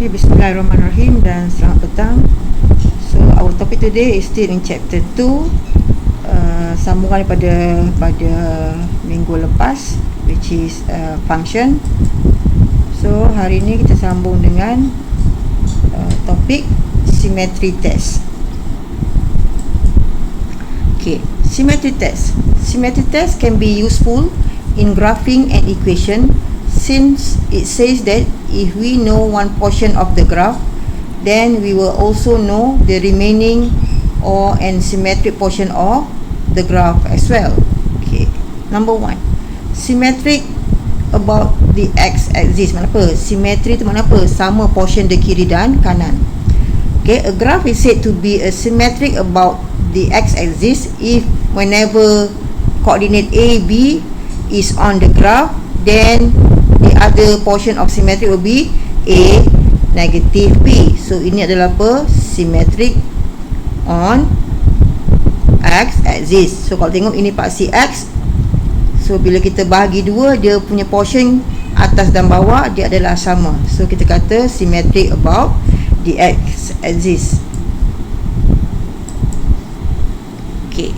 Okay, Bismillahirrahmanirrahim dan selamat petang. So our topic today is still in chapter 2, sambungan pada minggu lepas, which is function. So hari ini kita sambung dengan topik symmetry test. Okay, symmetry test. Symmetry test can be useful in graphing an equation, since it says that if we know one portion of the graph, then we will also know the remaining or an symmetric portion of the graph as well. Okay, number 1, symmetric about the x-axis. Mana apa? Symmetry tu mana apa? Sama portion di kiri dan kanan. Okay, a graph is said to be a symmetric about the x-axis if whenever coordinate A, B is on the graph, then the other portion of symmetry will be A negative B. So ini adalah apa? Symmetric on x-axis. So kalau tengok ini paksi X, so bila kita bahagi dua, dia punya portion atas dan bawah dia adalah sama. So kita kata symmetric about the x-axis. Okay,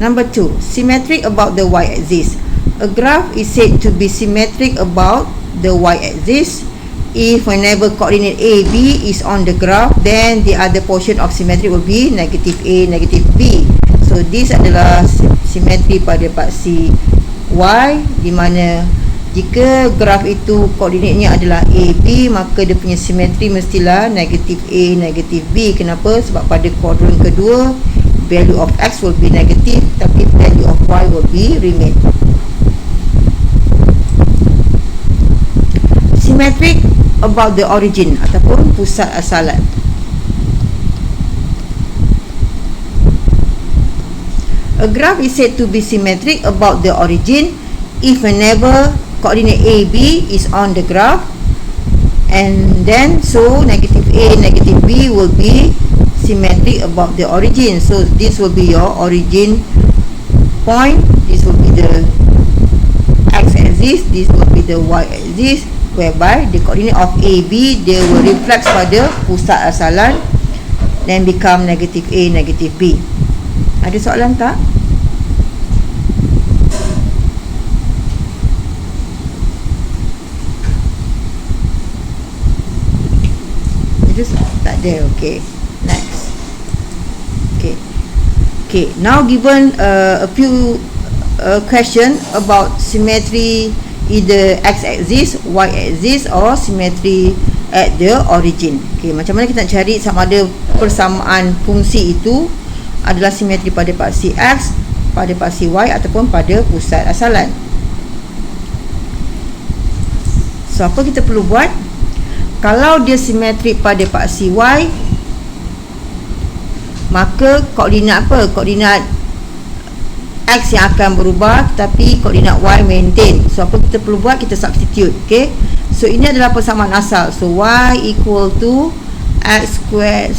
number 2, symmetric about the y-axis. A graph is said to be symmetric about the y-axis if whenever coordinate A, B is on the graph, then the other portion of symmetry will be negative A, negative B. So this adalah symmetry pada paksi Y, di mana jika graf itu koordinatnya adalah A, B, maka dia punya symmetry mestilah negative A, negative B. Kenapa? Sebab pada kuadran kedua, value of X will be negative, tapi value of Y will be remain. Symmetric about the origin ataupun pusat asalan. A graph is said to be symmetric about the origin if whenever coordinate A, B is on the graph, and then so negative A, negative B will be symmetric about the origin. So this will be your origin point, this will be the x-axis, this will be the y-axis, whereby the coordinate of A, B, they will reflect pada pusat asalan, then become negative A, negative B. Ada soalan tak? Tak ada. Okay, next. Okay, now given a few question about symmetry either x-axis, y-axis or symmetry at the origin. Okay, macam mana kita nak cari sama ada persamaan fungsi itu adalah simetri pada paksi X, pada paksi Y ataupun pada pusat asalan. So apa kita perlu buat? Kalau dia simetrik pada paksi Y, maka koordinat apa? Koordinat X yang akan berubah, tapi koordinat Y maintain. So apa kita perlu buat? Kita substitute. Okay, so ini adalah persamaan asal. So Y equal to X squared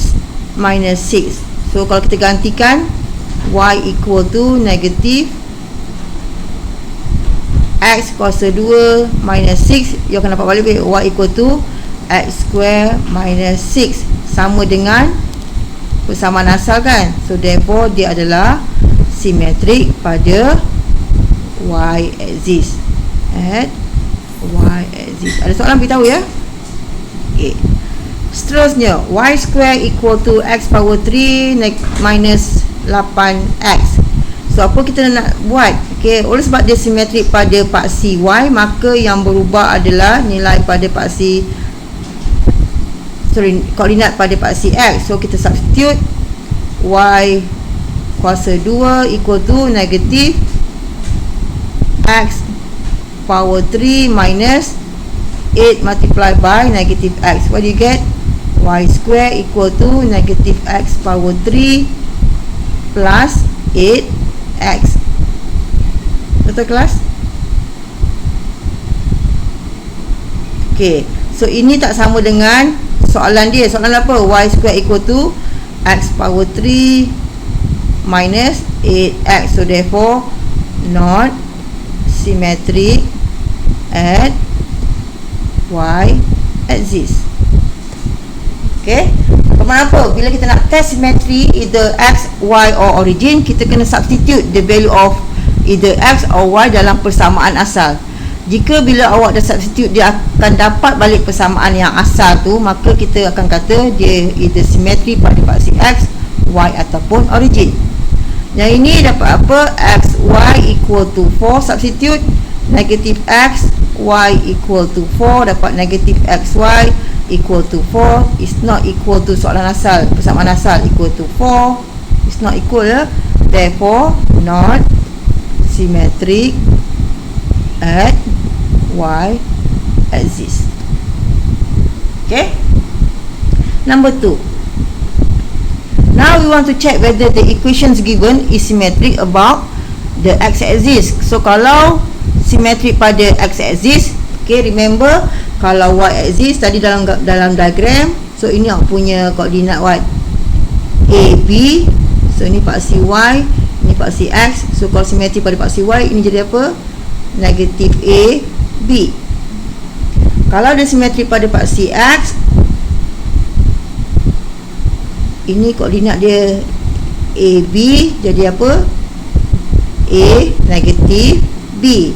minus 6. So kalau kita gantikan, Y equal to negative X kuasa 2 minus 6, you akan dapat balik Y equal to X squared minus 6, sama dengan persamaan asal kan. So therefore dia adalah simetrik pada y-axis, at y-axis. Ada soalan beritahu ya. Okay, seterusnya y square equal to x power 3 minus 8x. So apa kita nak buat? Okay, oleh sebab dia simetrik pada paksi y, maka yang berubah adalah nilai pada paksi koordinat pada paksi x. So kita substitute y kuasa 2 equal to negative x power 3 minus 8 multiplied by negative x. What do you get? Y square equal to negative x power 3 plus 8x. Betul kelas? Okay, so ini tak sama dengan soalan dia. Soalan apa? Y square equal to x power 3 minus 8x. So therefore not symmetric at y axis. Okay, kenapa? Bila kita nak test symmetry either x, y or origin, kita kena substitute the value of either x or y dalam persamaan asal. Jika bila awak dah substitute, dia akan dapat balik persamaan yang asal tu, maka kita akan kata dia either symmetry pada paksi x, y ataupun origin. Yang ini dapat apa? X, y equal to 4, substitute negative x, y equal to 4, dapat negative x, y equal to 4 is not equal to soalan asal, persamaan asal equal to 4 is not equal, therefore not symmetric at y axis. Okay, number 2. Now we want to check whether the equations given is symmetric about the x axis. So kalau symmetric pada x axis, okay, remember kalau y axis tadi dalam diagram, so ini aku punya koordinat what? A, B. So ini paksi y, ini paksi x. So kalau simetri pada paksi y, ini jadi apa? Negatif A, B. Kalau dia simetri pada paksi x, ini koordinat dia A, B, jadi apa? A, negatif B.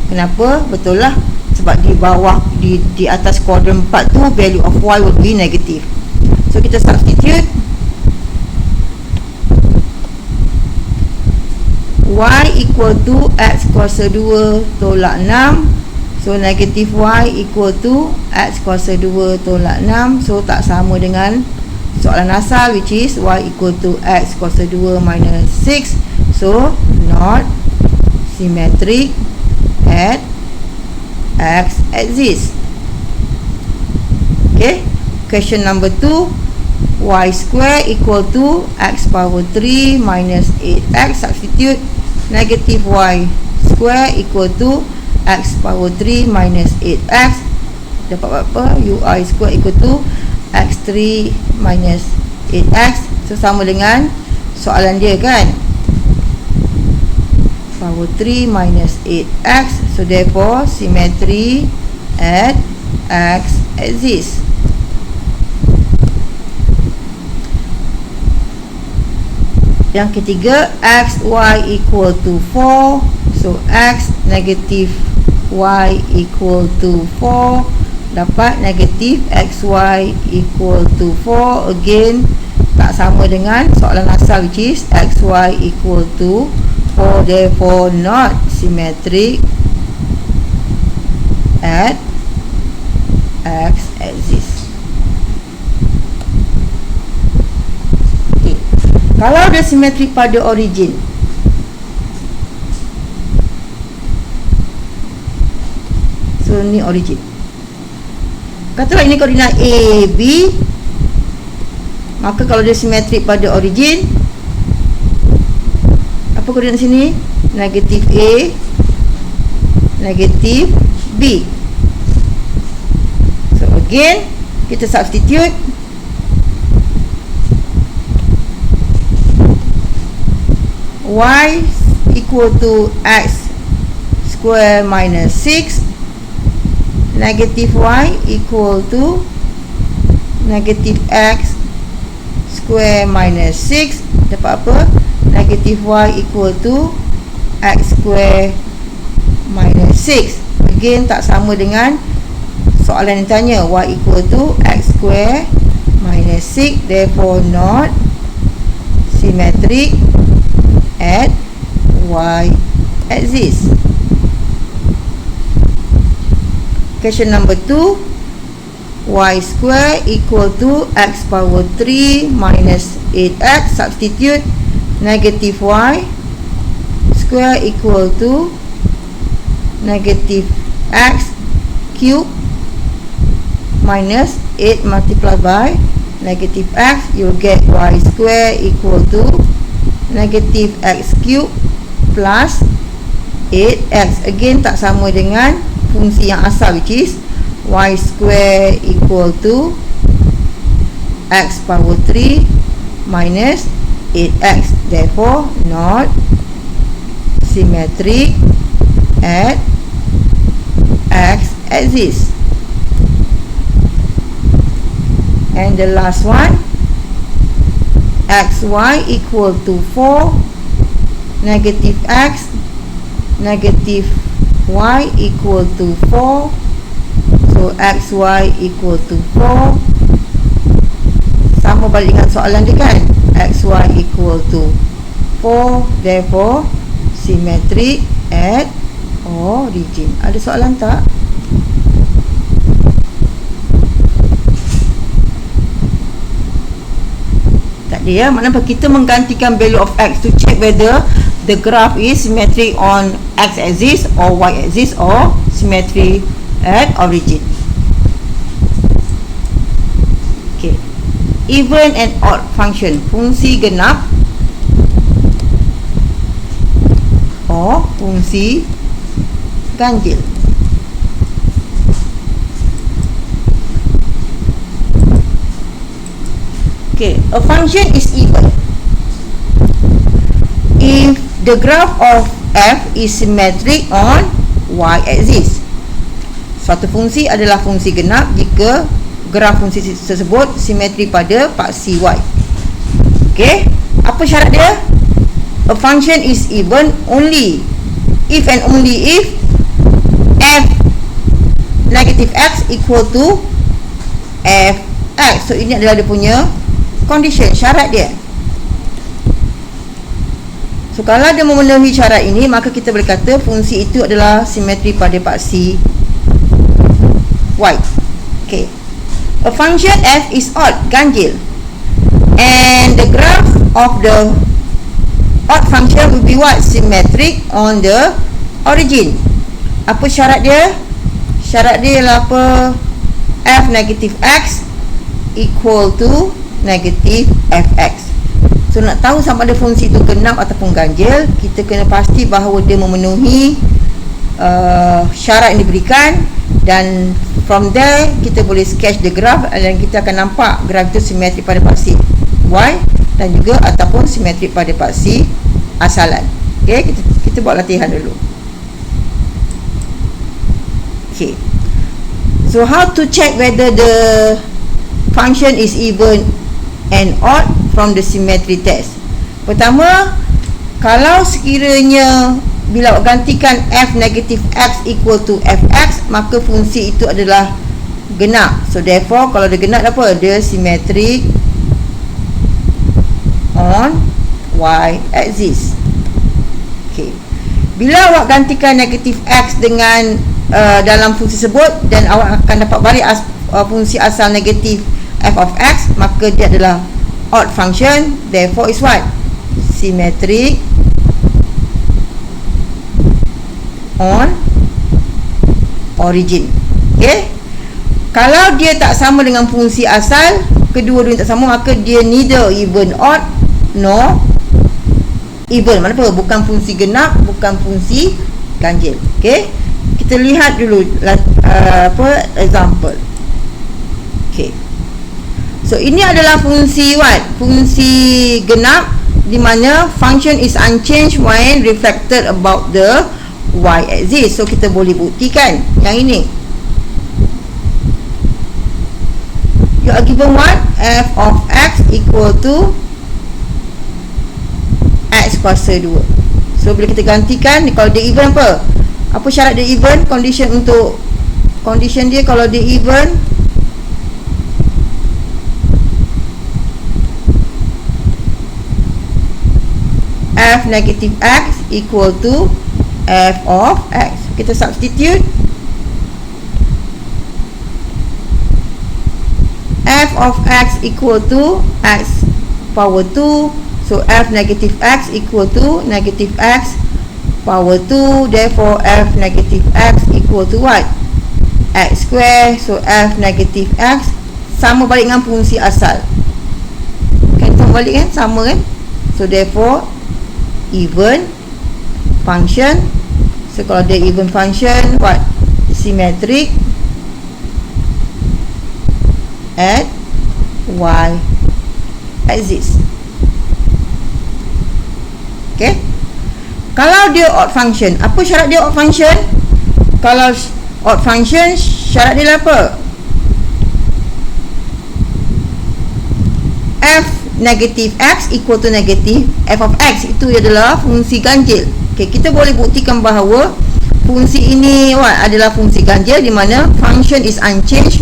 Kenapa? Betul lah, sebab di bawah, di atas kuadran 4 tu value of y will be negative. So kita substitute y equal to x kuasa 2 tolak 6. So negative y equal to x kuasa 2 tolak 6. So tak sama dengan soalan asal, which is y equal to x kuasa 2 minus 6. So not symmetric at x axis. Okay, question number 2. Y square equal to x power 3 minus 8x. Substitute negative y square equal to x power 3 minus 8x. Dapat apa? Uy square equal to x3 minus 8x. So sama dengan soalan dia kan, power 3 minus 8x. So therefore symmetry at x axis. Yang ketiga, x, y equal to 4. So x negative y equal to 4. Dapat negatif xy equal to 4. Again, tak sama dengan soalan asal, which is xy equal to 4. Therefore not symmetric at x axis. Okay, kalau dia simetrik pada origin, so ni origin, katalah ini koordinat A, B, maka kalau dia simetrik pada origin, apa koordinat sini? Negatif A, negatif B. So again, kita substitute y equal to x square minus 6. Negative y equal to negative x square minus 6. Dapat apa? Negative y equal to x square minus 6. Again, tak sama dengan soalan yang tanya y equal to x square minus 6. Therefore not symmetric at y axis. Question number 2. Y square equal to x power 3 minus 8x. Substitute negative y square equal to negative x cube minus 8 multiplied by negative x. You will get y square equal to negative x cube plus 8x. Again, tak sama dengan fungsi yang asal, which is y square equal to x power 3 minus 8x. Therefore not symmetric at x axis. And the last one, xy equal to 4, negative x, negative y equal to 4. So xy equal to 4. Sama balik dengan soalan dia kan, xy equal to 4, therefore symmetric at origin. Ada soalan tak? Tak ada ya. Maknanya kita menggantikan value of x to check whether the graph is symmetric on x axis or y axis or symmetry at origin. Okay. Even and odd function, fungsi genap or fungsi ganjil. Okay, a function is even if the graph of f is symmetric on y axis. Suatu fungsi adalah fungsi genap jika graf fungsi tersebut simetri pada paksi y. Okay, apa syarat dia? A function is even only if and only if f negative x equal to f x. So ini adalah dia punya condition, syarat dia. So kalau dia memenuhi syarat ini, maka kita boleh kata fungsi itu adalah simetri pada paksi y. Okay, a function f is odd, ganjil, and the graph of the odd function will be what? Symmetric on the origin. Apa syarat dia? Syarat dia ialah apa? F negative x equal to negative fx. So nak tahu sama ada fungsi itu genap ataupun ganjil, kita kena pasti bahawa dia memenuhi syarat yang diberikan, dan from there kita boleh sketch the graph dan kita akan nampak graph itu simetri pada paksi y dan juga ataupun simetri pada paksi asalan. Okay, kita buat latihan dulu. Okay, so how to check whether the function is even and odd from the symmetry test? Pertama, kalau sekiranya bila awak gantikan f negative x equal to fx, maka fungsi itu adalah genap. So therefore kalau dia genap apa? Dia symmetric on y axis. Okay, bila awak gantikan negative x dengan dalam fungsi tersebut, dan awak akan dapat balik fungsi asal negatif f of x, maka dia adalah odd function, therefore is what? Symmetric on origin. Okay, kalau dia tak sama dengan fungsi asal, kedua-duanya tak sama, maka dia neither even odd nor even. Mana apa? Bukan fungsi genap, bukan fungsi ganjil. Okay, kita lihat dulu example. Okay, so ini adalah fungsi what? Fungsi genap, di mana function is unchanged when reflected about the y axis. So kita boleh buktikan yang ini. You are given what? F of x equal to x kuasa 2. So bila kita gantikan, kalau dia even apa? Apa syarat dia even? Condition untuk condition dia, kalau dia even, f negative x equal to f of x. Kita substitute f of x equal to x power 2. So f negative x equal to negative x power 2. Therefore f negative x equal to what? X square. So f negative x sama balik dengan fungsi asal. Kan sama balik kan? Sama kan? So therefore even function. So kalau dia even function, what? Symmetric at y axis. Okay, kalau dia odd function, apa syarat dia odd function? Kalau odd function, syarat dia apa? f negative x equal to negative f of x. Itu adalah fungsi ganjil. Okay, kita boleh buktikan bahawa fungsi ini adalah fungsi ganjil di mana function is unchanged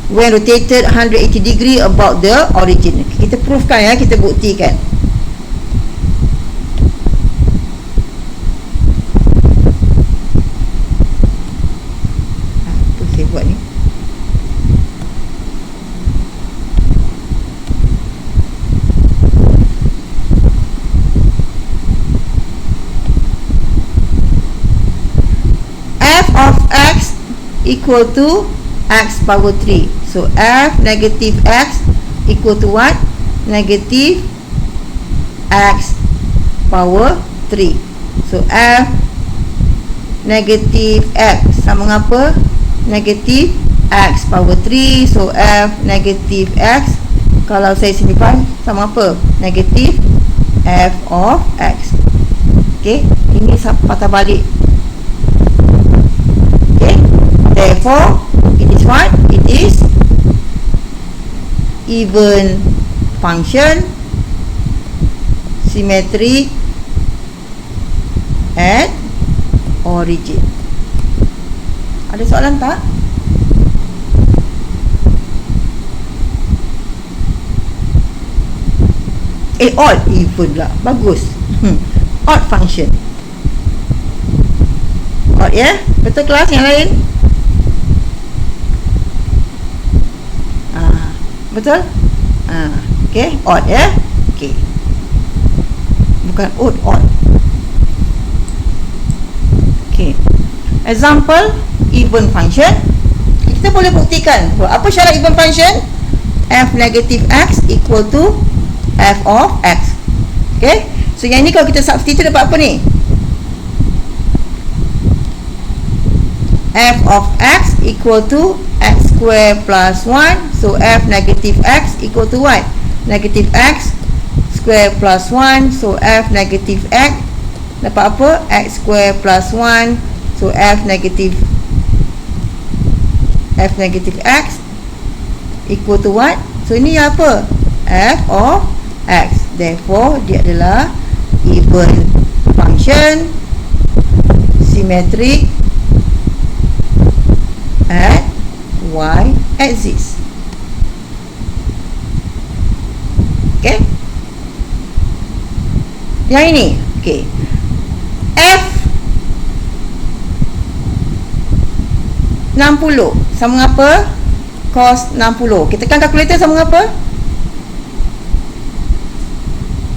when rotated 180 degree about the origin. Okay, kita proofkan ya, kita buktikan. Apa saya buat ni? Of x equal to x power 3. So f negative x equal to what? Negative x power 3. So f negative x sama dengan apa? Negative x power 3. So f negative x, kalau saya simpan, sama apa? Negative f of x. Okay, ini patah balik. Therefore, it is what? It is even function, symmetric at origin. Ada soalan tak? Odd even lah. Bagus. Odd function. Odd ya? Betul kelas yang lain? Betul? Okay, odd ya. Okay, bukan odd. Okay, example even function. Kita boleh buktikan apa syarat even function? F negative x equal to f of x. Okay, so yang ni kalau kita substitute dapat apa ni? F of x equal to x square plus 1. So f negative x equal to what? Negative x square plus 1. So f negative x dapat apa? X square plus 1. So f negative x equal to what? So ini apa? F of x. Therefore dia adalah even function, symmetric at y axis. Okay, yang ini. Okay, f 60 sama dengan apa? Cos 60. Kita tekan kalkulator sama dengan apa?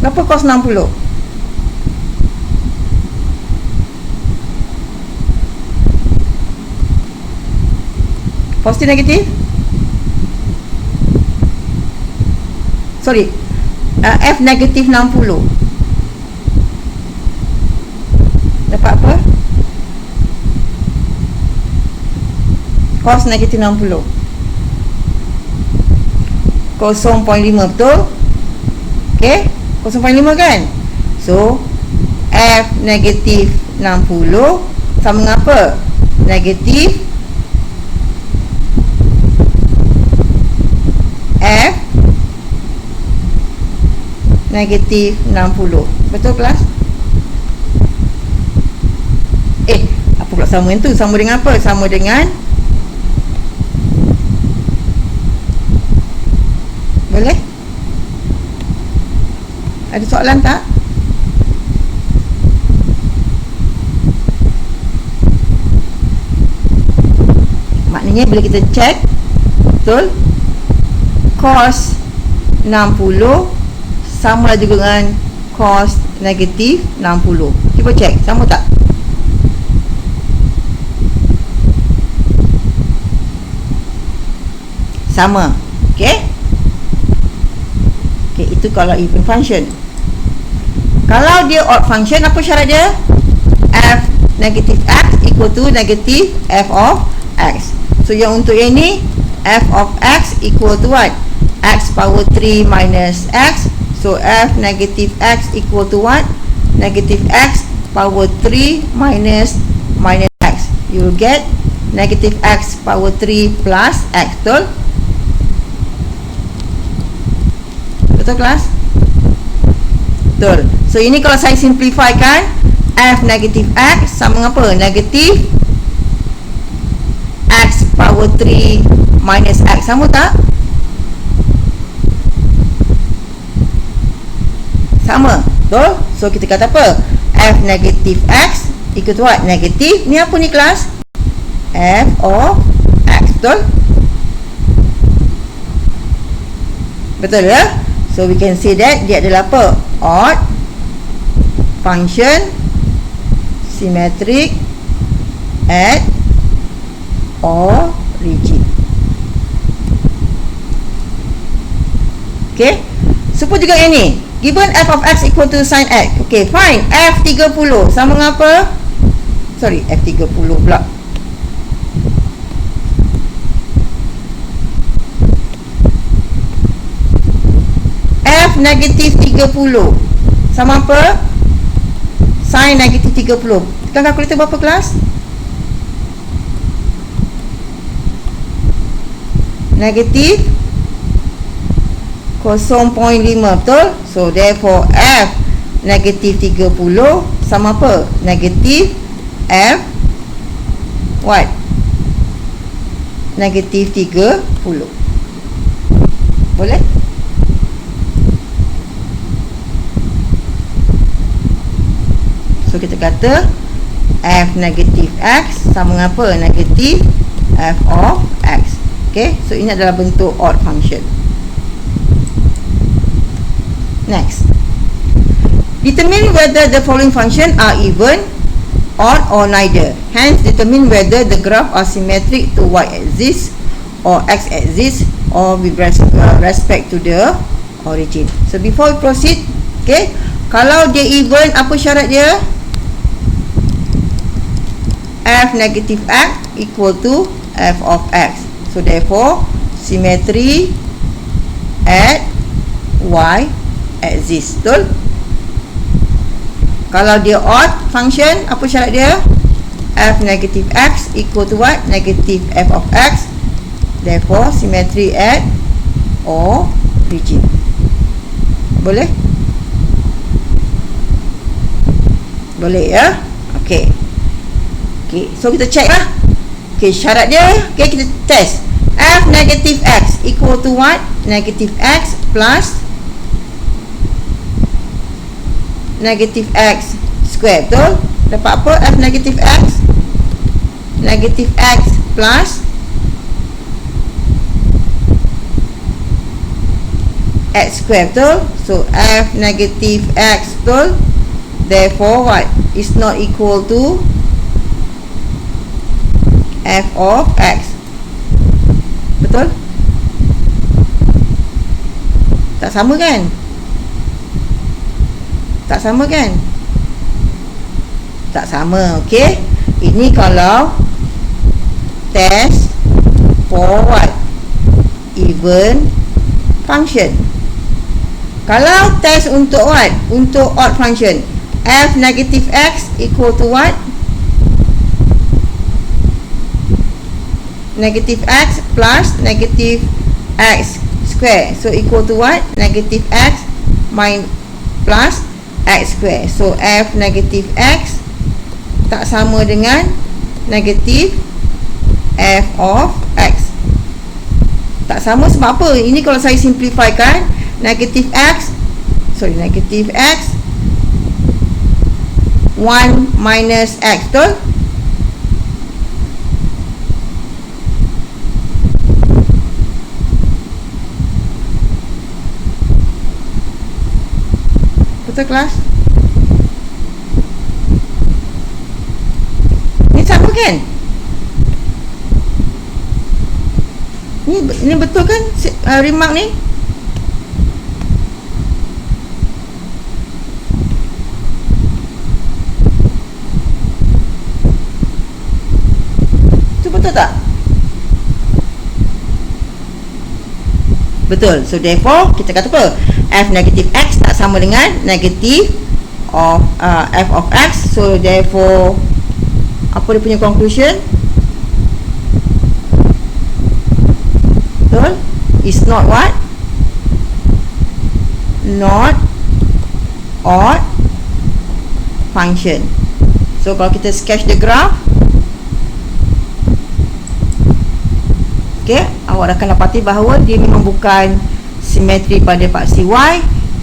Berapa cos 60? Positif negatif? Sorry, f negatif 60 dapat apa? Cos negatif 60 0.5, betul? Ok, 0.5 kan? So f negatif 60 sama dengan apa? Negatif f negatif 60. Betul kelas? Apa pula sama yang tu? Sama dengan apa? Sama dengan, boleh? Ada soalan tak? Maknanya bila kita check, betul, cos 60 sama juga dengan cos negatif 60. Cuba check, sama tak? Sama. Okay, itu kalau even function. Kalau dia odd function, apa syarat dia? F negative x equal to negative f of x. So yang untuk yang ni, f of x equal to what? X power 3 minus x. So f negative x equal to what? Negative x power 3 minus x. You will get negative x power 3 plus x. Betul? Betul kelas? Betul. So ini kalau saya simplifikan, f negatif x sama dengan apa? Negatif x power 3 minus x. Sama tak? Sama. Betul? So kita kata apa? F negatif x equal to what? Negatif. Ni apa ni kelas? F of x. Betul? Betul ya? So we can say that dia adalah apa? Odd function symmetric at origin. Okay. Suppose juga yang ni. Given f of x equal to sin x. Okay, fine. F30 sama dengan apa? Sorry, F30 pula. F negatif 30 sama apa? Sin negatif 30. Tekan kalkulator berapa kelas? Negatif 0.5, betul? So therefore F negatif 30 sama apa? Negatif F what? Negatif 30. Boleh? So kita kata f negatif x sama dengan apa? Negatif f of x. Okay, so ini adalah bentuk odd function. Next, determine whether the following function are even, odd or neither. Hence determine whether the graph are symmetric to y-axis or x-axis or with respect to the origin. So before we proceed, okay, kalau dia even, apa syarat dia? F negative x equal to f of x. So therefore symmetry at y axis. Betul? Kalau dia odd function, apa syarat dia? F negative x equal to what? Negative f of x. Therefore symmetry at origin. Boleh? Boleh ya? Okay. Okay, so kita check lah. Okay, syarat dia, okay, kita test. F negative x equal to what? Negative x plus negative x square. Betul? Dapat apa? F negative x, negative x plus x square. Betul? So f negative x, betul? Therefore what? Is not equal to f of x. Betul? Tak sama kan? Tak sama kan? Tak sama. Okay, ini kalau test for what? Even function. Kalau test untuk what? Untuk odd function, f negative x equal to what? Negative x plus negative x square. So equal to what? Negative x minus plus x square. So f negative x tak sama dengan negative f of x. Tak sama sebab apa? Ini kalau saya simplifikan, negative x, negative x 1 minus x. Betul? Betul kelas? Ni sama kan? Ini betul kan remark ni? Itu betul tak? Betul. So therefore kita kata apa? F negative x tak sama dengan negative of f of x. So therefore apa dia punya conclusion? Betul? Is not what? not odd function. So kalau kita sketch the graph, okay, awak akan dapati bahawa dia memang bukan simetri pada paksi Y,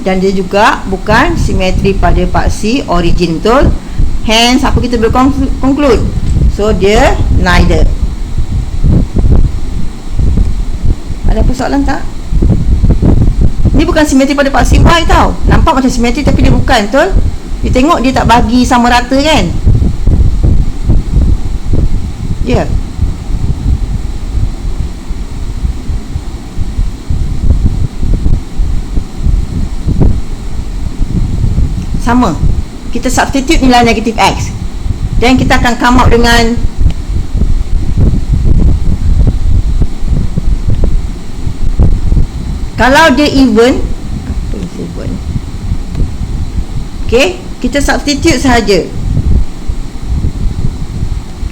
dan dia juga bukan simetri pada paksi origin, betul? Hence apa kita boleh conclude? So dia neither. Ada persoalan tak? Ni bukan simetri pada paksi Y tau. Nampak macam simetri tapi dia bukan, betul? Dia tengok dia tak bagi sama rata kan? Ya. Yeah. Sama. Kita substitute nilai negatif X, dan kita akan come out dengan kalau dia even, apa yang saya buat ni? Okay, kita substitute sahaja.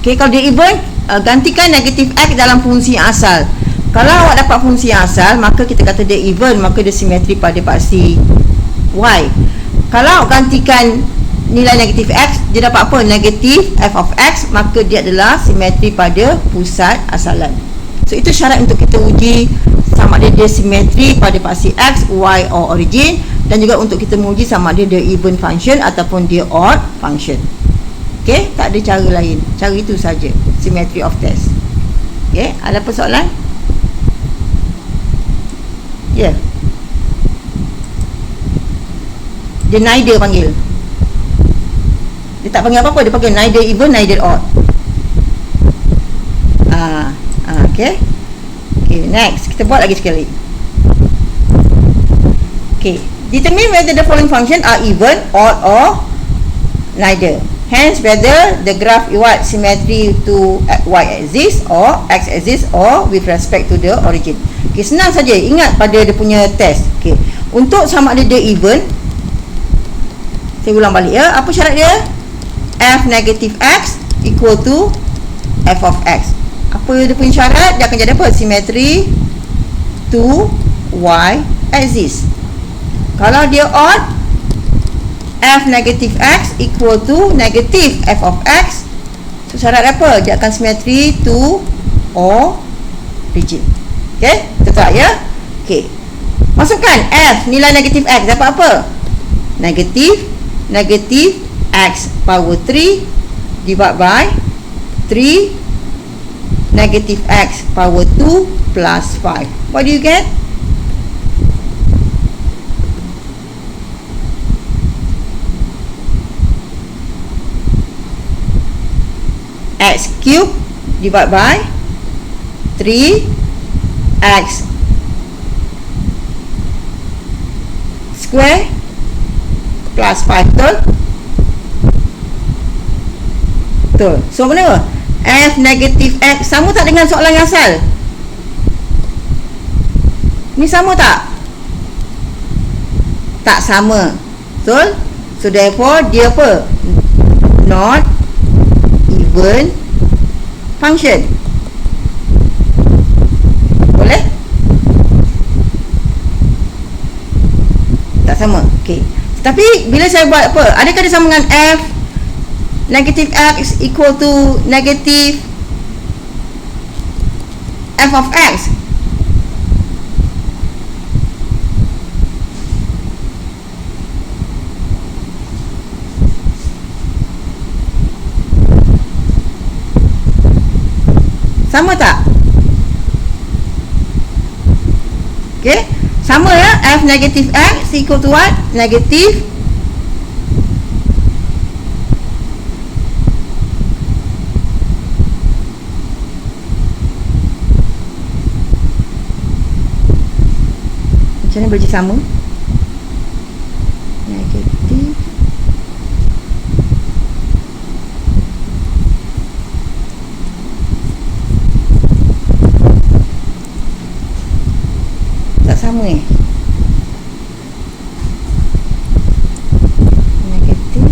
Okay, kalau dia even, gantikan negatif X dalam fungsi asal. Kalau awak dapat fungsi asal, maka kita kata dia even, maka dia simetri pada paksi Y. Kalau awak gantikan nilai negatif X, dia dapat apa? Negatif f of X, maka dia adalah simetri pada pusat asalan. So itu syarat untuk kita uji sama ada dia simetri pada paksi X, Y or origin, dan juga untuk kita menguji sama ada dia even function ataupun dia odd function. Okay, tak ada cara lain. Cara itu saja, symmetry of test. Okay, ada persoalan? Ya. Yeah. Dia neither panggil. Dia tak panggil apa-apa, dia panggil neither even, neither odd. Okay. Okay, next. Kita buat lagi sekali. Okay. Determine whether the following function are even, odd or neither. Hence, whether the graph what symmetry to Y axis or X axis or with respect to the origin. Okay, senang saja. Ingat pada dia punya test. Okay. Untuk sama ada dia even, saya ulang balik ya. Apa syarat dia? F negative X equal to F of X. Apa dia punya syarat? Dia akan jadi apa? Simetri to Y axis. Kalau dia odd, F negative X equal to negative F of X. So syarat apa? Dia akan simetri to origin. Okay? Betul ya? Okay. Masukkan F nilai negatif X dapat apa? Negatif X power 3 divided by 3 negative X power 2 plus 5. What do you get? X cube divided by 3x square plus 5, betul? Betul. So mana? F negatif X sama tak dengan soalan yang asal? Ni sama tak? Tak sama. Betul? So therefore dia apa? Not even function. Boleh? Tak sama. Okey. Tapi bila saya buat apa? Adakah dia sama dengan F negative X equal to negative F of X? Sama tak? Okey, sama ya. F negative X equal to what? Negative macam mana boleh jadi sama? Negative tak sama negative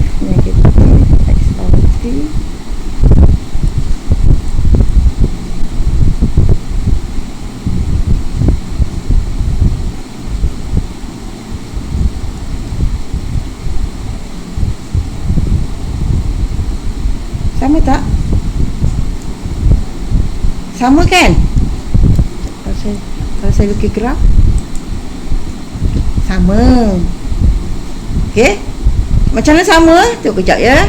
X power 3 negative Sama kan? Kalau saya lukis graf, sama. Okey, macam mana sama? Tengok kejap ya.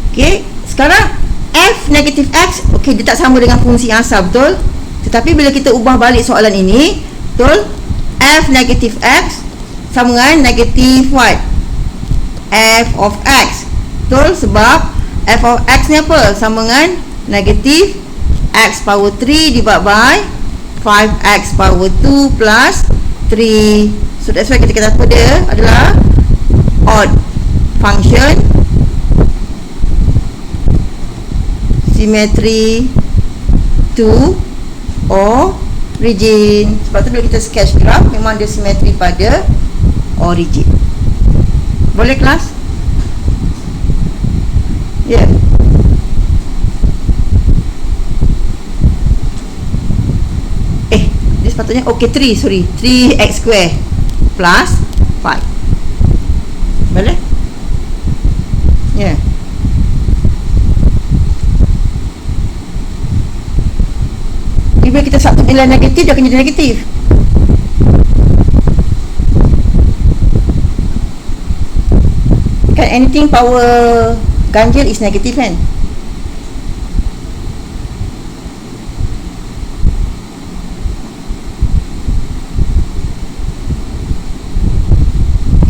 Okey, sekarang f negatif x, okey, dia tak sama dengan fungsi yang asal, betul? Tetapi bila kita ubah balik soalan ini, betul? F negatif x sama dengan negatif what? F of x. Betul? Sebab f of x ni apa? Sama dengan negatif x power 3 divided by 5x power 2 plus 3. So that's why kita kata apa dia adalah odd function, symmetry to origin. Sebab tu bila kita sketch graph, memang dia simetri pada origin. Boleh kelas? Ya. Dia sepatutnya 3x square plus 5. Boleh? Ya. Bila kita satu nilai negatif, dia akan jadi negatif. Kan anything power ganjil is negatif kan?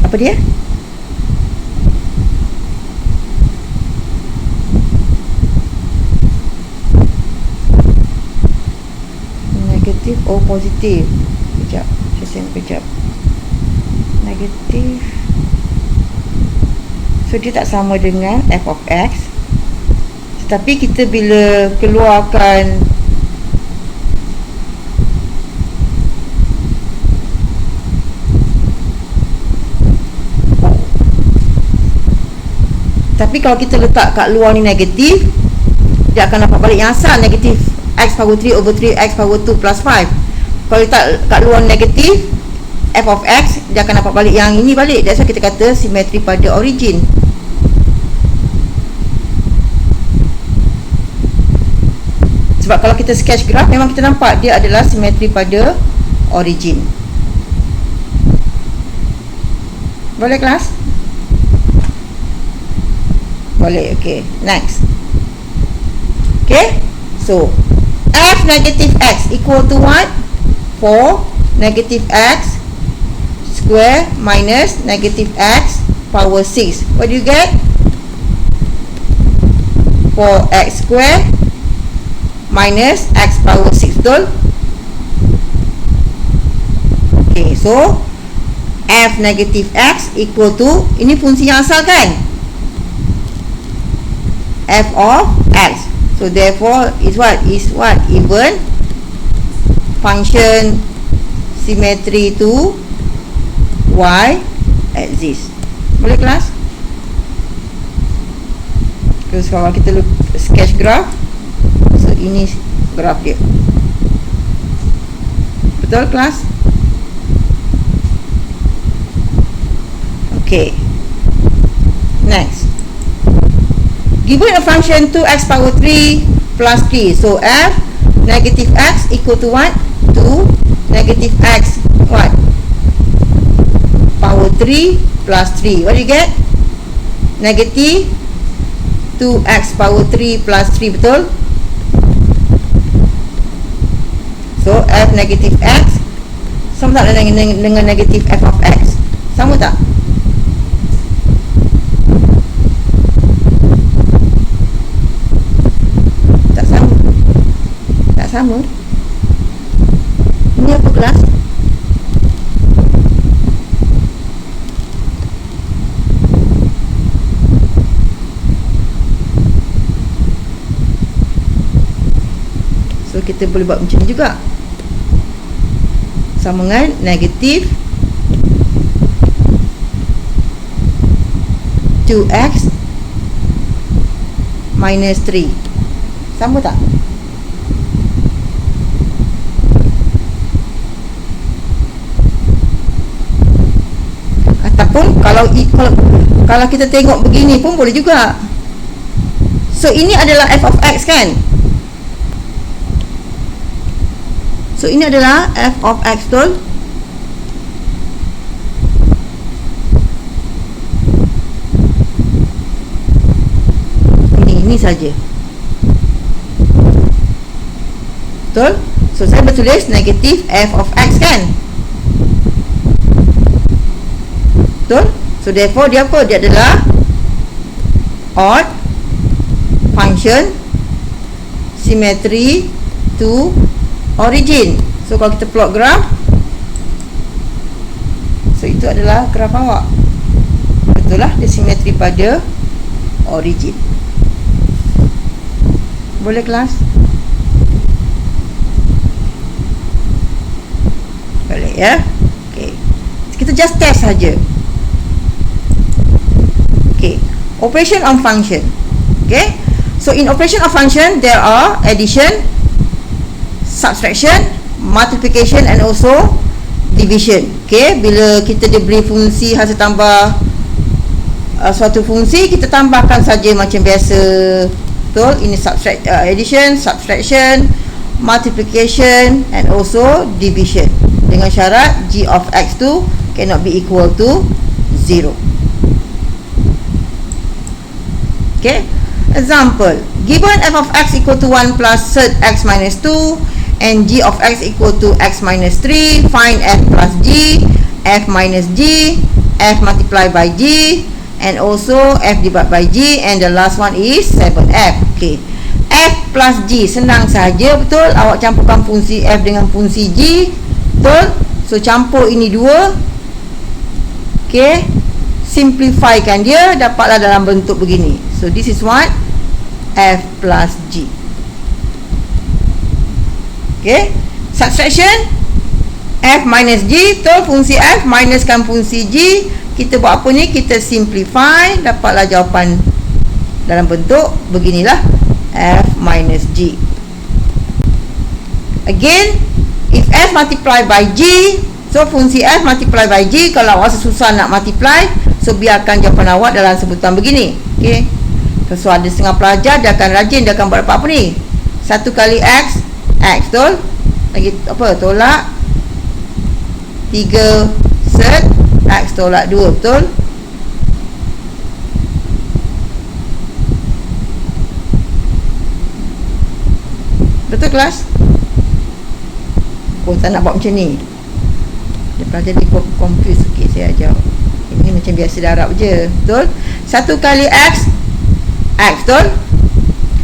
Apa dia? Negatif or positif? Kejap, saya tengok kejap. Negatif. So dia tak sama dengan f of x. Tetapi kita bila keluarkan kalau kita letak kat luar ni negatif, dia akan dapat balik yang asal, negatif x power 3 over 3x power 2 plus 5. Kalau letak kat luar negatif f of x, dia akan dapat balik yang ini balik. That's why kita kata simetri pada origin. Sebab kalau kita sketch graph, memang kita nampak dia adalah simetri pada origin. Boleh kelas? Boleh, okay. Next. Okay, so f negative x equal to what? 4 negative x square minus negative x power 6. What do you get? 4x square minus x power 6, betul? Okay, so f negative x equal to, ini fungsi yang asal kan? F of x. So therefore is what? Even function symmetry to y axis. Boleh kelas? Terus kalau kita sketch graph, so ini graph dia. Betul kelas? Okay. Next. Given a function 2x power 3 plus 3, so f negative x equal to what? 2 negative x what? Power 3 plus 3. What do you get? Negative 2x power 3 plus 3, betul? So f negative x sama tak dengan negative f of x? Sama tak? Sama. Ini apa kelas? So kita boleh buat macam ni juga. Sama dengan negatif 2x minus 3. Sama tak? Ataupun kalau kita tengok begini pun boleh juga. So ini adalah f of x kan. So ini adalah f of x, betul? Ini saja. Betul? So saya bertulis negatif f of x kan. Betul? So therefore dia apa? Dia adalah odd function symmetry to origin. So kalau kita plot graph, so itu adalah graph awak. Betul lah, dia simetri pada origin. Boleh kelas? Boleh ya. Okay, kita just test saja. Okay, operation on function. Okay, so in operation of function there are addition, subtraction, multiplication and also division. Okay, bila kita diberi fungsi hasil tambah suatu fungsi, kita tambahkan saja macam biasa. Betul? Ini addition, subtraction, multiplication and also division, dengan syarat g of x tu cannot be equal to 0. Okay, example, given f of x equal to 1 plus sed x minus 2 and g of x equal to x minus 3, find f plus g, f minus g, f multiplied by g and also f divided by g, and the last one is 7f. Okay, f plus g senang saja, betul? Awak campurkan fungsi f dengan fungsi g, betul? So campur ini dua. Okay, simplifykan dia, dapatlah dalam bentuk begini. So this is what? F plus g. Okay, subtraction, f minus g, betul? Fungsi f minuskan fungsi g. Kita buat apa ni? Kita simplify, dapatlah jawapan dalam bentuk beginilah, f minus g. Again, if f multiply by g, so fungsi f multiply by g, kalau awak susah nak multiply, so biarkan jawapan awak dalam sebutan begini. Okay, so ada setengah pelajar, dia akan rajin, dia akan buat apa ni? 1 kali x, x, betul? Lagi apa? Tolak 3 sed x tolak 2, betul? Betul kelas? Oh, tak nak buat macam ni. Dia pelajar dia confuse sikit, saya ajar. Ini macam biasa darab je, betul? 1 kali x, x, betul?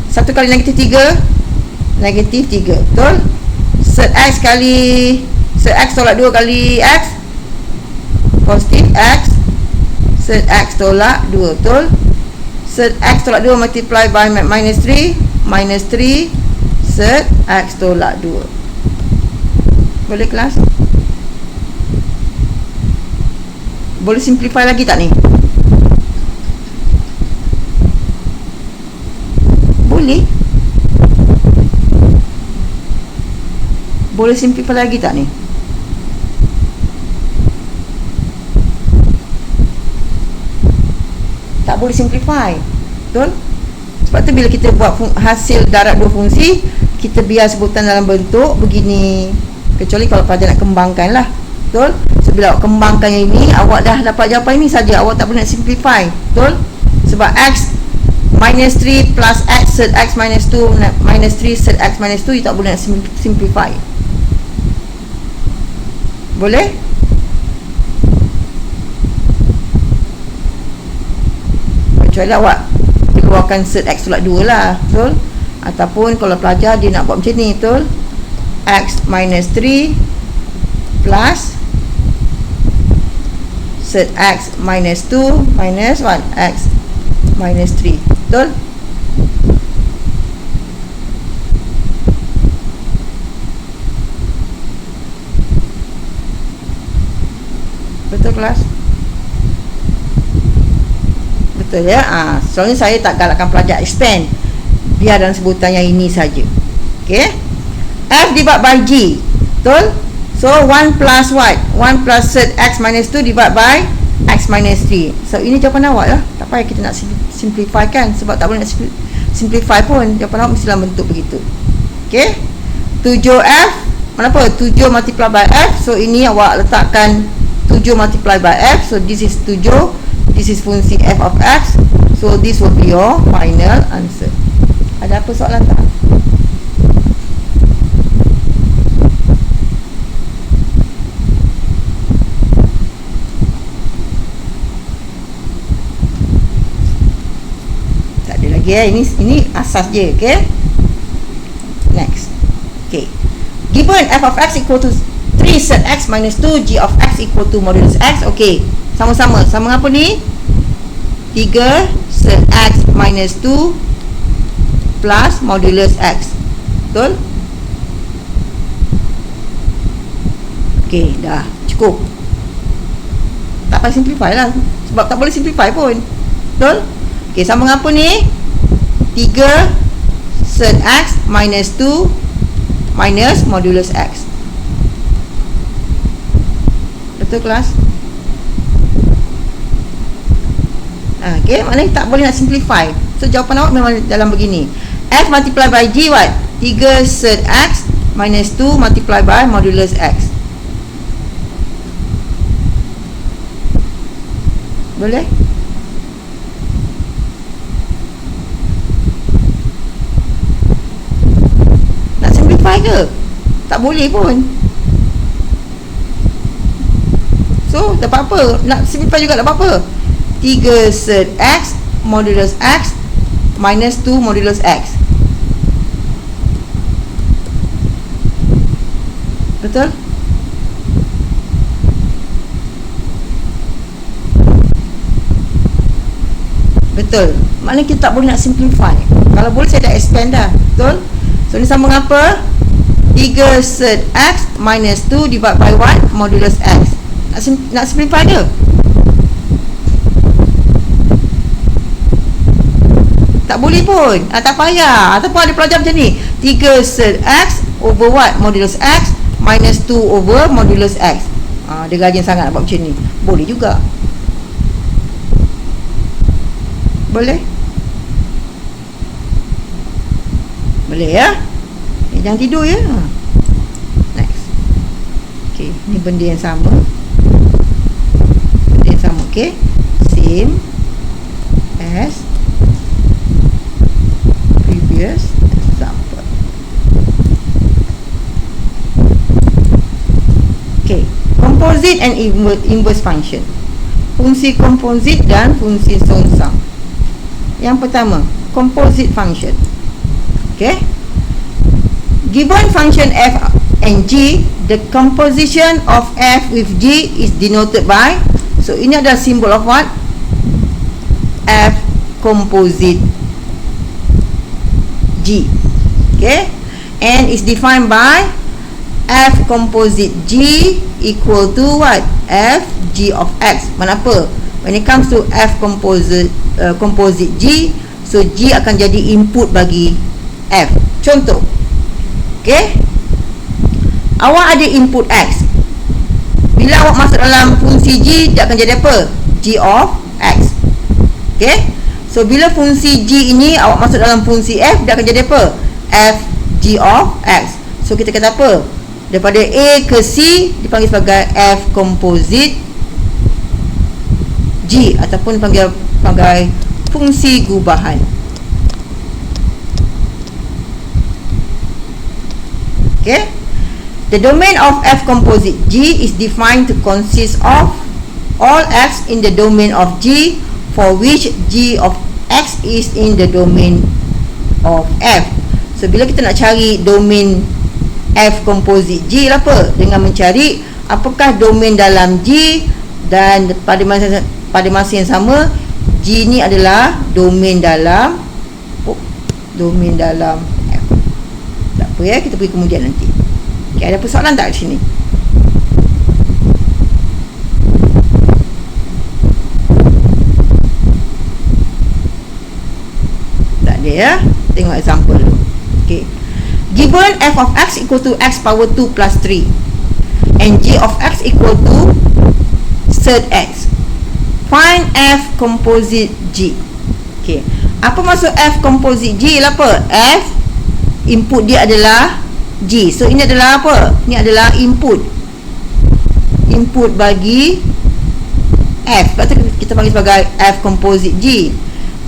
1 kali negatif 3, negatif 3, betul? Sed x kali sed x tolak 2 kali x, positif x, sed x tolak 2, betul? Sed x tolak 2 multiply by minus 3, minus 3 sed x tolak 2. Boleh kelas? Boleh simplify lagi tak ni? Boleh. Boleh simplify lagi tak ni? Tak boleh simplify, betul? Sebab tu bila kita buat hasil darab dua fungsi, kita biar sebutan dalam bentuk begini, kecuali kalau pelajar nak kembangkan lah, betul? So bila awak kembangkan yang ini, awak dah dapat jawapan ini saja, awak tak boleh nak simplify, betul? Sebab x minus 3 plus x sed x minus 2 minus 3 sed x minus 2, you tak boleh nak simplify. Boleh? Kecuali awak keluarkan sed x tolak 2 lah, betul? Ataupun kalau pelajar dia nak buat macam ni, betul? X minus 3 plus sed x minus 2 minus 1 x minus 3, betul? Betul kelas? Betul ya? Soalnya saya tak galakkan pelajar expand, biar dalam sebutan yang ini saja. Okay, f divided by g, betul? So 1 plus what? 1 plus sed x minus 2 divided by X minus 3. So ini jawapan awak lah. Tak payah kita nak simplify kan, sebab tak boleh nak simplify pun. Jawapan awak mestilah bentuk begitu. Okay, 7F, mana apa? 7 multiply by F. So ini awak letakkan 7 multiply by F. So this is 7. This is fungsi F of X. So this will be your final answer. Ada apa soalan tak? Tak ada lagi Ini asas je, okay? Next. Okay. Given F of X equal to 3 set X minus 2, G of X equal to modulus X. Okay. Sama-sama. Sama apa ni? 3 set X minus 2 plus modulus X. Betul? Okay, dah. Cukup. Tak payah simplify lah. Sebab tak boleh simplify pun. Betul? Okay, sama dengan apa ni? 3 set X minus 2 minus modulus X. Betul kelas? Okay, maknanya tak boleh nak simplify. So jawapan awak memang dalam begini. F multiply by G what? 3 set X minus 2 multiply by modulus X. Boleh? Nak simplify ke? Tak boleh pun. So tak apa-apa. Nak simplify juga tak apa-apa. 3 set X modulus X minus 2 modulus X. Betul? Betul. Maknanya kita tak boleh nak simplify. Kalau boleh saya dah expand dah. Betul? So ni sama dengan apa? 3 set X minus 2 divided by 1 modulus X. Nak simplify dia? Tak boleh pun. Tak payah. Ataupun ada pelajar macam ni. 3 set X over what? Modulus X minus 2 over modulus X. Dia rajin sangat nak buat macam ni. Boleh juga. Boleh? Boleh ya? Jangan tidur ya. Next. Okay, ni benda yang sama. Benda yang sama, okay? Same as previous example. Okay, composite and inverse function. Fungsi komposit dan fungsi songsang. Yang pertama, composite function. Okay, given function f and g, the composition of f with g is denoted by, so ini adalah simbol of what? F composite G. Okay, and is defined by F composite G equal to what? F G of X. Kenapa? When it comes to F composite G, so G akan jadi input bagi F. Contoh, okay, awak ada input X. Bila awak masuk dalam fungsi G, dia akan jadi apa? G of X. Okay, so bila fungsi G ini awak masuk dalam fungsi F, dia akan jadi apa? F G of X. So kita kata apa? Daripada A ke C dipanggil sebagai F composite G, ataupun dipanggil sebagai fungsi gubahan. Okay, the domain of F composite G is defined to consist of all X in the domain of G for which G of X is in the domain of F. So bila kita nak cari domain F composite G lah apa? Dengan mencari apakah domain dalam G, dan pada masa yang sama G ni adalah domain dalam F. Tak apa ya, kita pergi kemudian nanti. Okay, ada persoalan tak di sini? Ya, tengok example dulu. Okay, given f of x equal to x power 2 plus 3 and g of x equal to third x. Find F composite G. Okay, apa maksud F composite G? Ialah apa? F input dia adalah G. So ini adalah apa? Ini adalah input bagi F. Lepas tu kita panggil sebagai F composite G.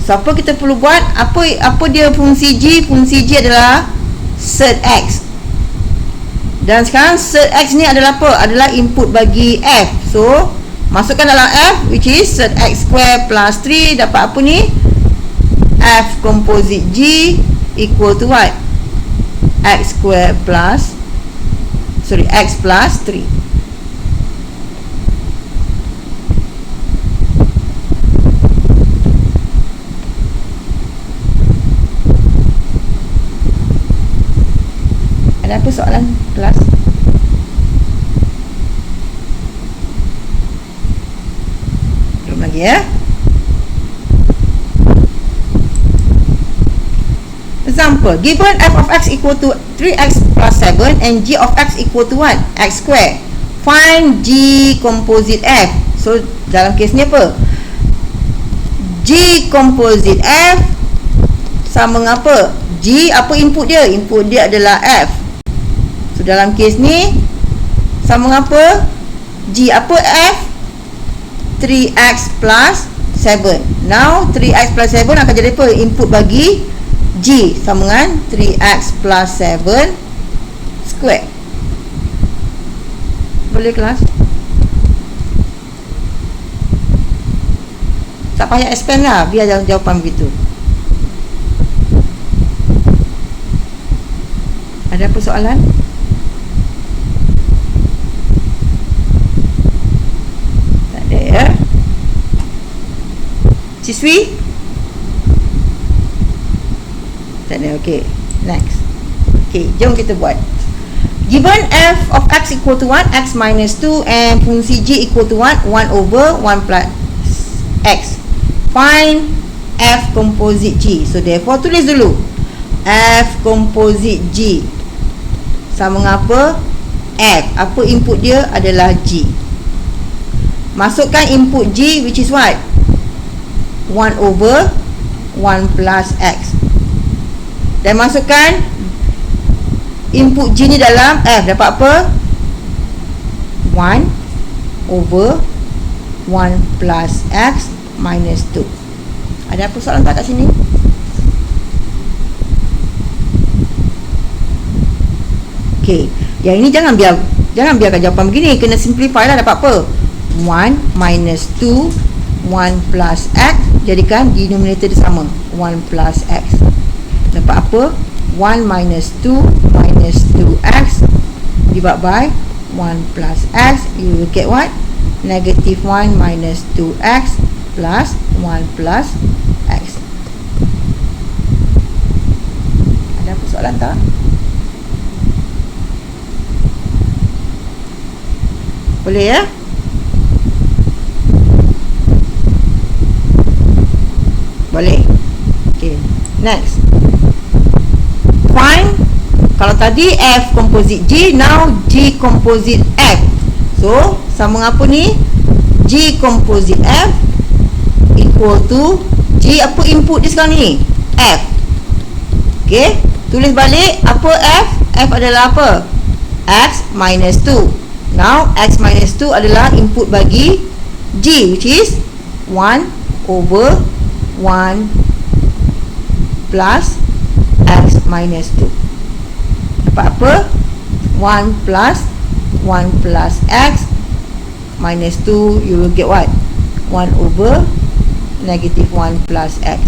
So apa kita perlu buat? Apa dia fungsi G? Fungsi G adalah set X. Dan sekarang set X ni adalah apa? Adalah input bagi F. So masukkan dalam F, which is set X square plus 3. Dapat apa ni? F composite G equal to what? X square plus X plus 3. Ada apa soalan kelas? Belum lagi ya? Example, given f of x equal to 3x plus 7 and g of x equal to what? X square. Find g composite f. So dalam kes ni apa? G composite f sama dengan apa? G apa input dia? Input dia adalah f. So dalam kes ni sama dengan apa? G apa f? 3x plus 7. Now 3x plus 7 akan jadi apa? Input bagi G sama dengan 3x plus 7 square. Boleh kelas? Tak payah expand lah, biar jawapan begitu. Ada apa soalan? Tak ada ya? Siswi? Tak ada, okey. Next. Okey, jom kita buat. Given f of x equal to 1, x minus 2 and fungsi g equal to 1, 1 over 1 plus x. Find f composite g. So therefore tulis dulu. F composite g sama dengan apa? F. Apa input dia? Adalah G. Masukkan input G, which is what? 1 over 1 plus X. Dan masukkan input G ni dalam F. Dapat apa? 1 over 1 plus X minus 2. Ada apa soalan tak kat sini? Okay, yang ini jangan biarkan jawapan begini, kena simplify lah. Dapat apa? 1 minus 2 1 plus x, jadikan denominator dia sama, 1 plus x. Dapat apa? 1 minus 2 minus 2x divided by 1 plus x. You will get what? Negative 1 minus 2x plus 1 plus x. Ada apa soalan tak? Boleh ya? Boleh. Okay, next. Find, kalau tadi F composite G, now G composite F. So, sama dengan apa ni? G composite F equal to G, apa input dia sekarang ni? F. Okay, tulis balik apa F? F adalah apa? X minus 2. Now, x minus 2 adalah input bagi G, which is 1 over 1 plus x minus 2. Dapat apa? 1 plus 1 plus x minus 2, you will get what? 1 over negative 1 plus x.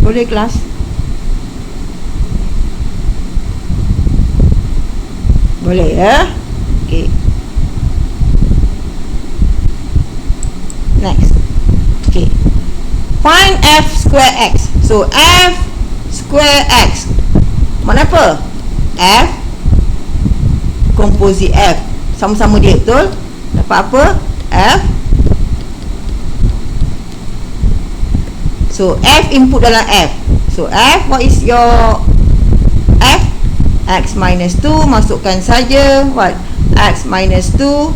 Boleh kelas? Boleh ya? Okay. Next. Okay. Find f square x. So f square x mana apa? F composite f. Sama-sama dia, betul? Dapat apa? F. So f input dalam f. So f, what is your f? X minus 2, masukkan saja what? X minus 2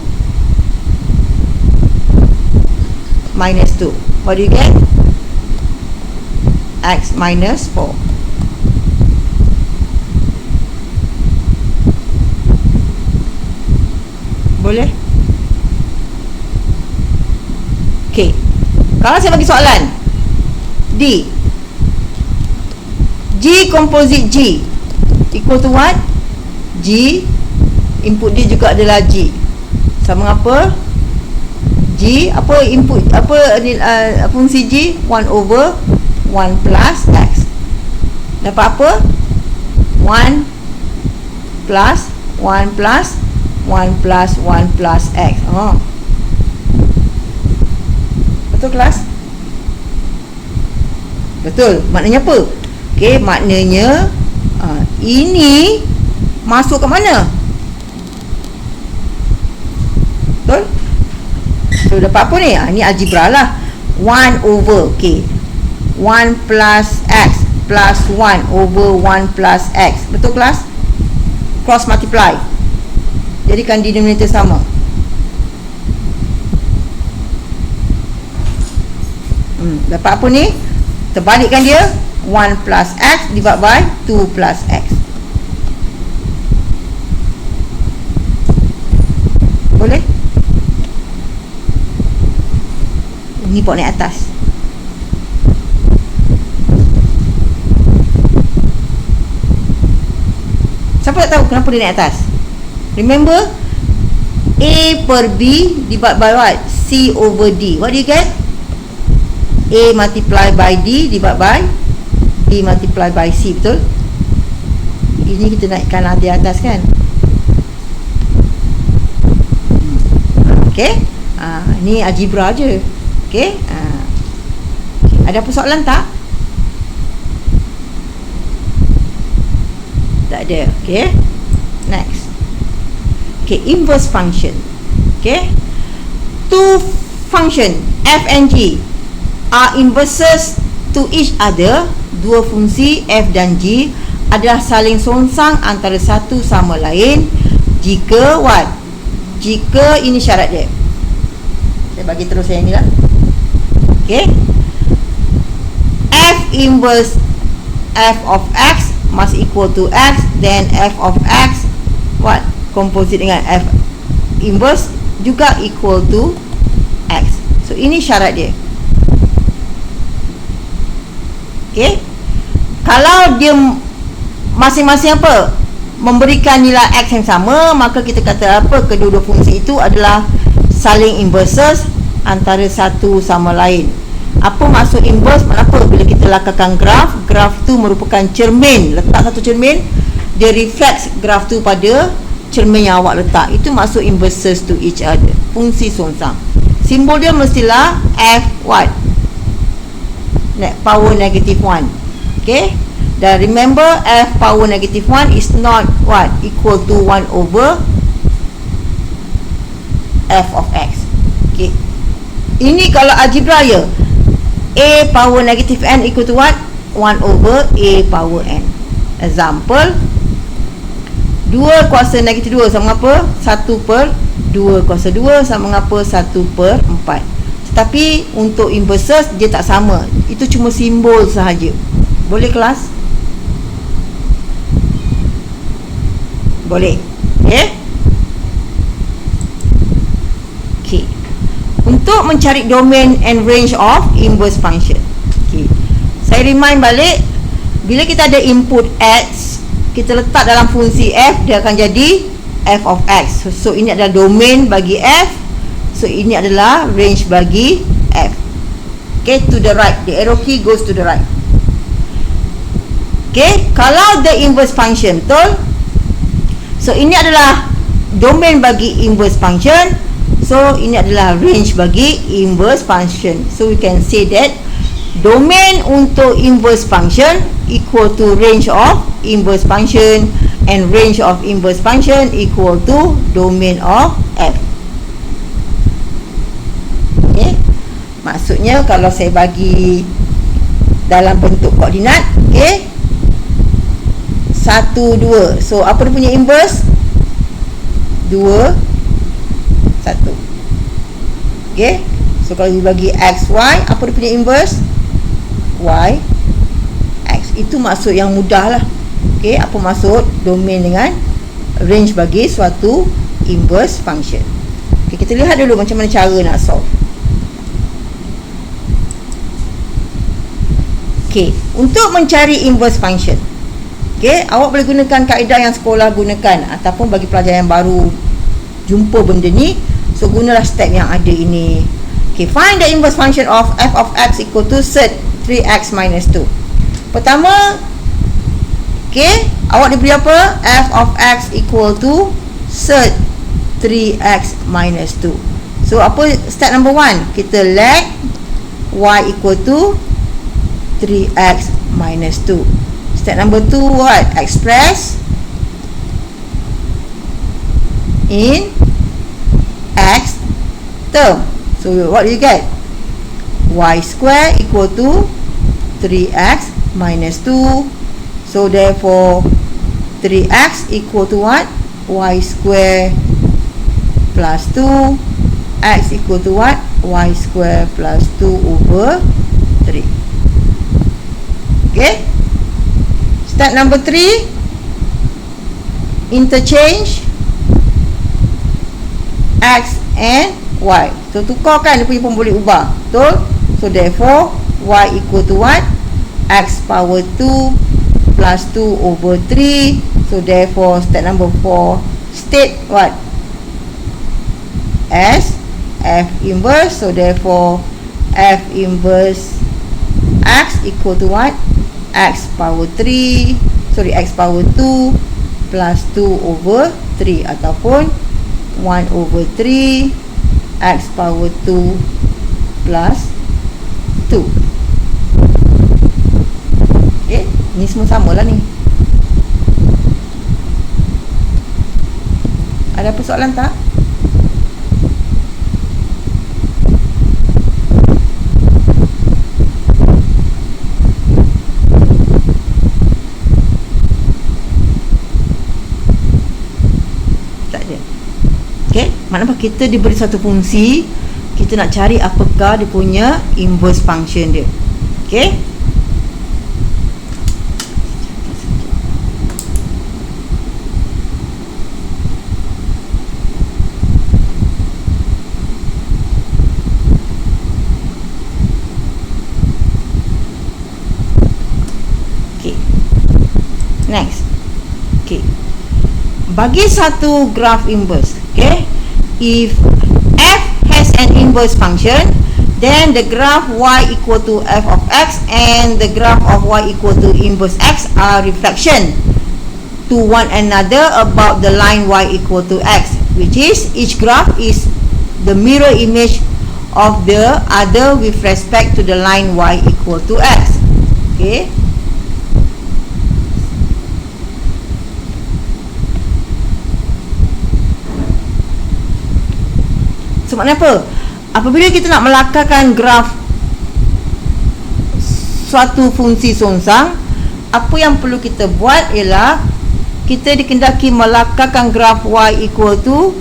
minus 2. What do you get? X minus 4. Boleh? Okay. Kalau saya bagi soalan D, G composite G equal to what? G input dia juga adalah G, sama apa? G apa input apa fungsi G? 1 over 1 plus X. Dapat apa? 1 plus 1 plus 1 plus 1 plus X. Betul kelas? Betul. Maknanya apa? Okey, maknanya ini masuk ke mana? Betul? So dapat apa ni? Ni algebra lah. 1 over, okey, 1 plus X plus 1 over 1 plus X. Betul kelas? Cross multiply, jadikan denominator sama. Dapat apa ni? Terbalikkan dia, 1 plus X divided by 2 plus X. Boleh? Ni pok naik atas. Siapa tak tahu kenapa dia naik atas? Remember, A per B divided by what? C over D. What do you get? A multiply by D divided by B multiply by C. Betul? Ini kita naikkan di atas kan? Okay? Ni algebra je. Okay? Ada persoalan tak? Tak ada. Okay? Next. Okay, inverse function. Okay? Two function f and g are inverses to each other. Dua fungsi f dan g adalah saling songsang antara satu sama lain jika what? Jika ini syarat dia. Saya bagi terus yang ni lah. Okay? F inverse f of x must equal to x, then f of x what? Composite dengan f inverse juga equal to x. So ini syarat dia. Okay? Kalau dia masing-masing apa? Memberikan nilai x yang sama, maka kita kata apa? Kedua-dua fungsi itu adalah saling inverses antara satu sama lain. Apa maksud inverse? Kenapa? Bila kita lakarkan graf tu merupakan cermin. Letak satu cermin, dia reflect graf tu pada cermin yang awak letak. Itu maksud inverses to each other. Fungsi songsang. Simbol dia mestilah f what? Power negative 1. Okay? Dan remember, f power negative 1 is not what? Equal to 1 over f of x. Okay? Ini kalau algebra ya, a power negative n equal to what? 1 over a power n. Example, 2 kuasa negatif 2 sama apa? 1 per 2 kuasa 2 sama apa? 1 per 4. Tetapi untuk inverses dia tak sama. Itu cuma simbol sahaja. Boleh kelas? Boleh. Okay? Okay. Untuk mencari domain and range of inverse function. Okay. Saya remind balik, bila kita ada input x, kita letak dalam fungsi f, dia akan jadi f of x. So ini adalah domain bagi f. So ini adalah range bagi f. Okay, to the right. The arrow key goes to the right. Okay, kalau the inverse function, betul? So ini adalah domain bagi inverse function. So ini adalah range bagi inverse function. So we can say that domain untuk inverse function equal to range of inverse function, and range of inverse function equal to domain of f. Okay? Maksudnya kalau saya bagi dalam bentuk koordinat, okay, 1, 2. So apa dia punya inverse? 2, 1. Okay? So So kalau dibagi x, y, apa dia punya inverse? Y, x. Itu maksud yang mudah lah. Okay, apa maksud domain dengan range bagi suatu inverse function. Okay, kita lihat dulu macam mana cara nak solve. Okay, untuk mencari inverse function, okay, awak boleh gunakan kaedah yang sekolah gunakan, ataupun bagi pelajar yang baru jumpa benda ni, so gunalah step yang ada ini. Okay, find the inverse function of f of x equal to set 3x minus 2. Pertama, okay, awak diberi apa? F of x equal to set 3x minus 2. So apa step number 1? Kita let y equal to 3x minus 2. Step number 2 what? Express in x term. So what do you get? Y square equal to 3x minus 2. So therefore 3x equal to what? Y square plus 2. X equal to what? Y square plus 2 over 3. Okay. Step number 3, interchange x and y. So tukarkan, dia punya pun boleh ubah. Betul? So therefore y equal to what? X power 2 plus 2 over 3. So therefore step number 4, state what? As f inverse. So therefore f inverse x equal to what? X power 3, sorry, x power 2 plus 2 over 3, ataupun 1 over 3 x power 2 plus 2. Okay, ni semua sama lah ni. Ada persoalan tak? Maknanya kita diberi satu fungsi, kita nak cari apakah dia punya inverse function dia. Okay. Okay. Next. Okay. Bagi satu graph inverse, okay, if f has an inverse function, then the graph y equal to f of x and the graph of y equal to inverse x are reflection to one another about the line y equal to x, which is each graph is the mirror image of the other with respect to the line y equal to x. Okay. So maknanya apa? Apabila kita nak melakarkan graf suatu fungsi songsang, apa yang perlu kita buat ialah kita dikendaki melakarkan graf y equal to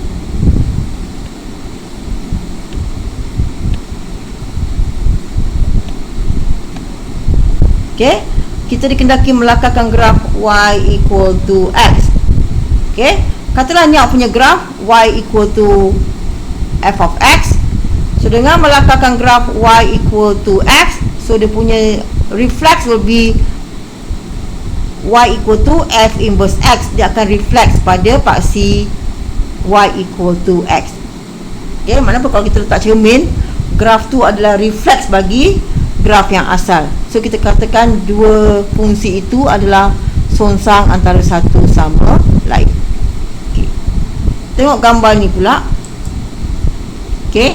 okay, kita dikendaki melakarkan graf y equal to x. Okay, katalah ni awak punya graf y equal to f of x. So dengan melakarkan graf y equal to x, so dia punya reflex will be y equal to f inverse x. Dia akan reflex pada paksi y equal to x. Okay, mana apa kalau kita letak cermin, graf tu adalah reflex bagi graf yang asal. So kita katakan dua fungsi itu adalah songsang antara satu sama lain. Okay. Tengok gambar ni pula. Okay,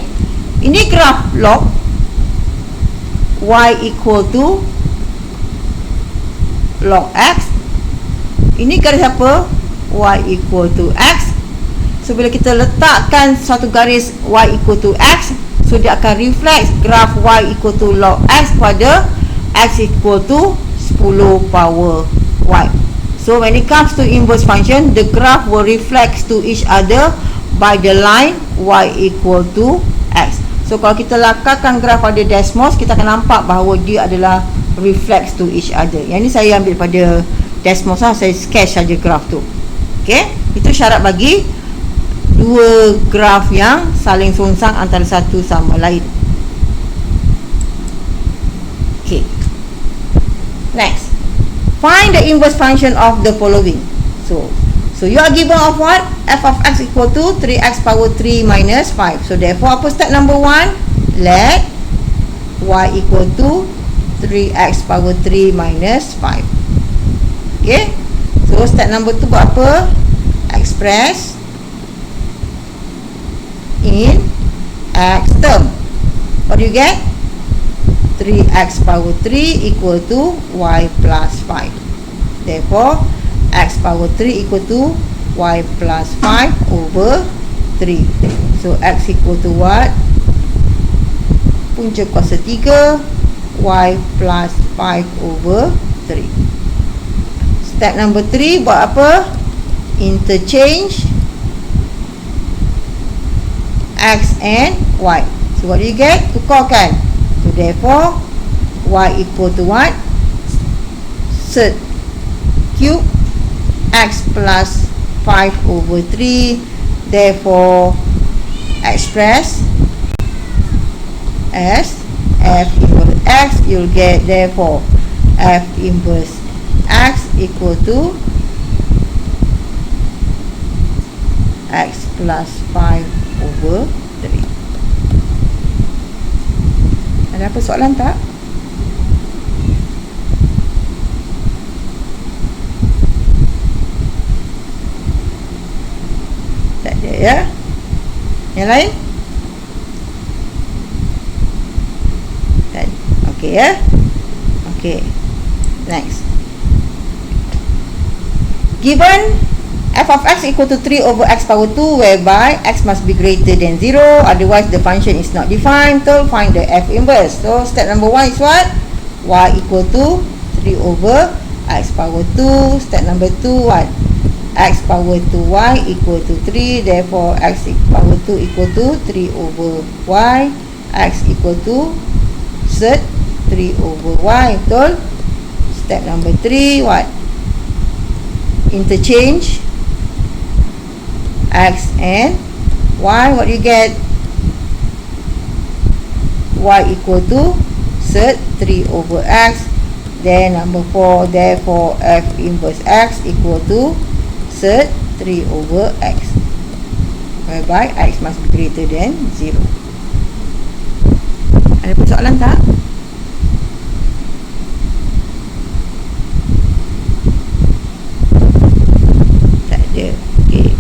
ini graf log y equal to log x. Ini garis apa? Y equal to x. So bila kita letakkan satu garis y equal to x, so dia akan reflect graf y equal to log x pada x equal to 10 power y. So when it comes to inverse function, the graph will reflect to each other by the line y equal to x. So kalau kita lakarkan graf pada Desmos, kita akan nampak bahawa dia adalah reflects to each other. Yang ni saya ambil pada Desmos lah, saya sketch saja graf tu. Okey, itu syarat bagi dua graf yang saling songsang antara satu sama lain. Okey. Next, find the inverse function of the following. So you are given of what? F of x equal to 3x power 3 minus 5. So therefore, apa step number 1? Let y equal to 3x power 3 minus 5. Okay. So step number 2 buat apa? Express in x term. What do you get? 3x power 3 equal to y plus 5. Therefore, x power 3 equal to y plus 5 over 3. So x equal to what? Punca kuasa 3 y plus 5 over 3. Step number 3 buat apa? Interchange x and y. So what do you get? Tukarkan. So therefore, y equal to what? Third cube x plus 5 over 3. Therefore, express as f inverse x. You'll get therefore f inverse x equal to x plus 5 over 3. Ada apa soalan tak? Tak ada ya? Yang lain? Tak. Okey ya? Okey. Next. Given f of x equal to 3 over x power 2, whereby x must be greater than 0, otherwise the function is not defined. So find the f inverse. So step number 1 is what? Y equal to 3 over x power 2. Step number 2 what? X power 2y equal to 3. Therefore x power 2 equal to 3 over y. X equal to z 3 over y. Betul? Step number 3 what? Interchange x and y. What do you get? Y equal to z 3 over x. Then number 4, therefore f inverse x equal to z 3 over x, whereby x must be greater than 0. Ada persoalan tak? Tak ada. Okey.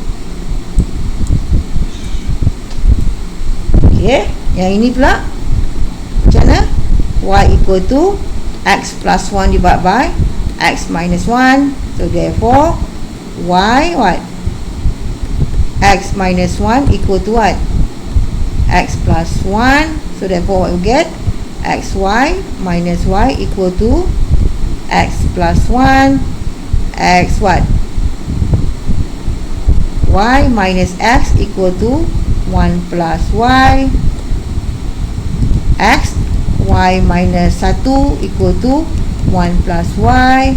Okey, yang ini pula macam mana? Y equal to x plus 1 divided by x minus 1. So therefore y what? X minus 1 equal to what? X plus 1. So therefore what you get? Xy minus y equal to x plus 1. X what? Y minus x equal to 1 plus y. X y minus 1 equal to 1 plus y.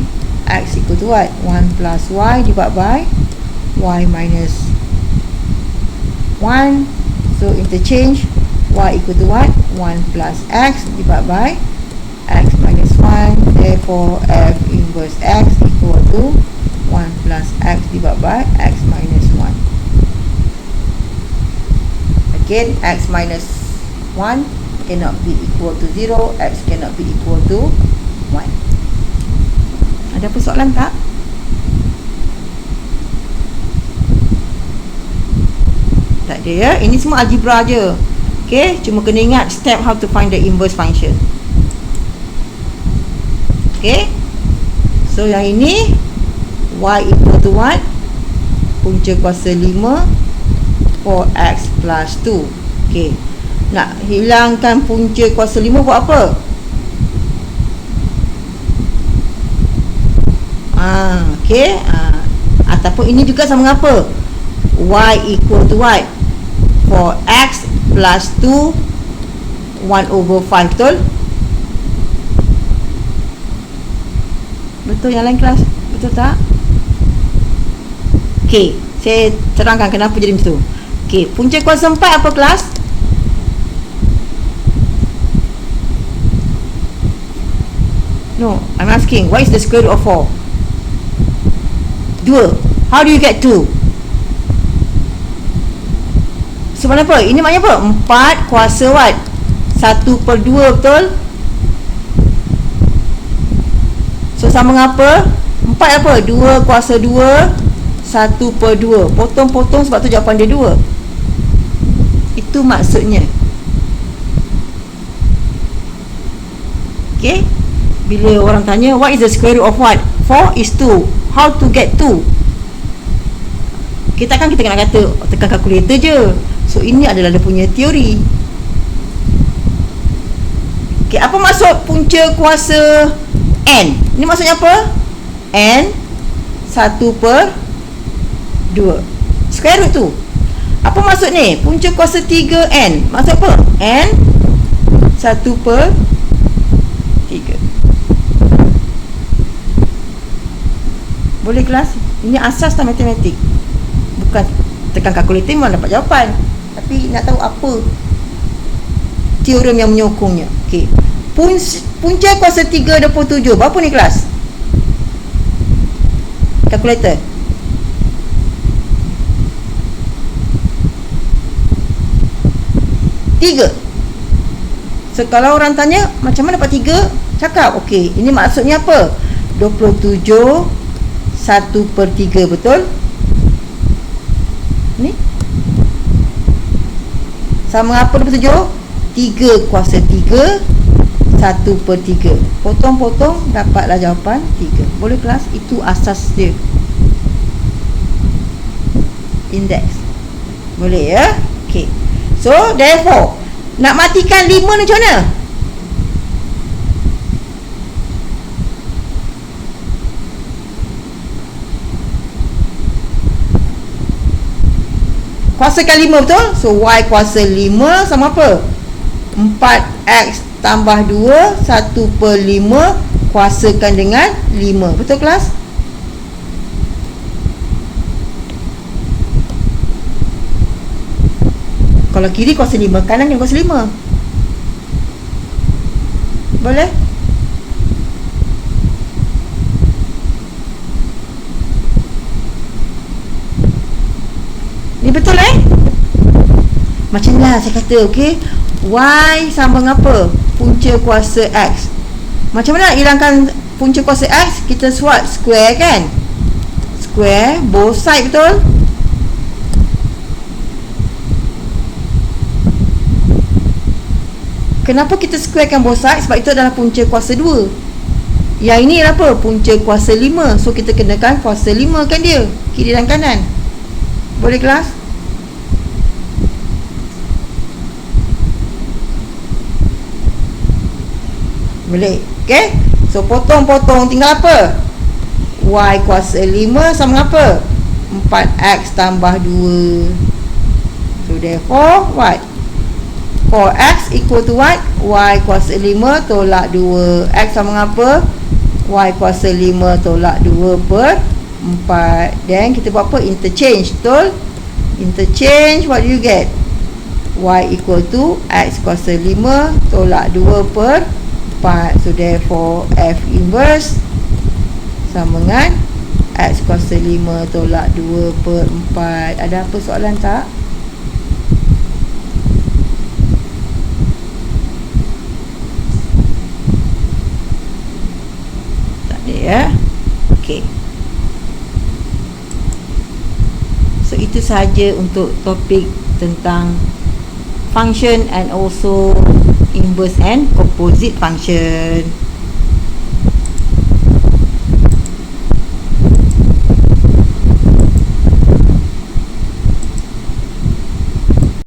X equal to what? 1 plus y divided by y minus 1. So interchange y equal to what? 1 plus x divided by x minus 1. Therefore f inverse x equal to 1 plus x divided by x minus 1. Again, x minus 1 cannot be equal to 0. X cannot be equal to 1. Ada persoalan tak? Tak ada ya. Ini semua algebra je. Okay, cuma kena ingat step how to find the inverse function. Okay, so yang ini y equal to what? Punca kuasa 5 4x plus 2. Okay, nak hilangkan punca kuasa 5 buat apa? Okay, ataupun ini juga sama dengan apa? Y equal to what? 4x plus 2 1/5, betul? Betul yang lain kelas? Betul tak? Okey, saya terangkan kenapa jadi macam tu. Okey, punca kuasa 4 apa kelas? No, I'm asking, what is the square root of 4? 2. How do you get 2? So, mana apa? Ini maknanya apa? 4 kuasa what? 1/2, betul? So, sama dengan apa? 4 apa? 2 kuasa 2, 1/2. Potong-potong sebab tu jawapan dia 2. Itu maksudnya. Okay? Bila orang tanya, what is the square root of what? 4 is 2. How to get 2? Kita kena kata tekan kalkulator je. So, ini adalah dia punya teori. Okay, apa maksud punca kuasa N? Ini maksudnya apa? N 1/2 square root tu. Apa maksud ni? Punca kuasa 3N. Maksud apa? N 1/3. Boleh kelas? Ini asas matematik. Bukan tekan kalkulator memang dapat jawapan, tapi nak tahu apa teorem yang menyokongnya. Okey. Punca kuasa 3/27 berapa ni kelas? Kalkulator. 3. So, kalau orang tanya macam mana dapat 3, cakap okey, ini maksudnya apa? 27 1/3, betul? Ni sama apa 27? 3 kuasa 3 1/3. Potong-potong dapatlah jawapan 3. Boleh kelas? Itu asas dia. Indeks. Boleh ya? Okey. So, therefore, nak matikan 5 ni macam mana? Kuasakan 5, betul? So, Y kuasa 5 sama apa? 4X tambah 2 1/5 kuasakan dengan 5. Betul kelas? Kalau kiri kuasa 5, kanan yang kuasa 5. Boleh? Ni betul macam ni lah saya kata, okey. Y sama dengan apa? Punca kuasa X. Macam mana nak hilangkan punca kuasa X? Kita buat square kan? Square both side, betul? Kenapa kita squarekan both side? Sebab itu adalah punca kuasa 2. Yang ini apa? Punca kuasa 5. So, kita kenakan kuasa 5 kan dia, kiri dan kanan. Boleh kelas? Boleh. Okay? So, potong-potong tinggal apa? Y kuasa 5 sama apa? 4X tambah 2. So, therefore, what? 4X equal to what? Y kuasa 5 tolak 2. X sama dengan apa? Y kuasa 5 tolak 2/4. Then, kita buat apa? Interchange, betul? Interchange, what do you get? Y equal to X kuasa 5 tolak 2/4. So, therefore, F inverse sama dengan X kuasa 5 tolak 2/4. Ada apa soalan tak? Tak ada ya? Okey. So, itu sahaja untuk topik tentang function and also inverse and opposite function.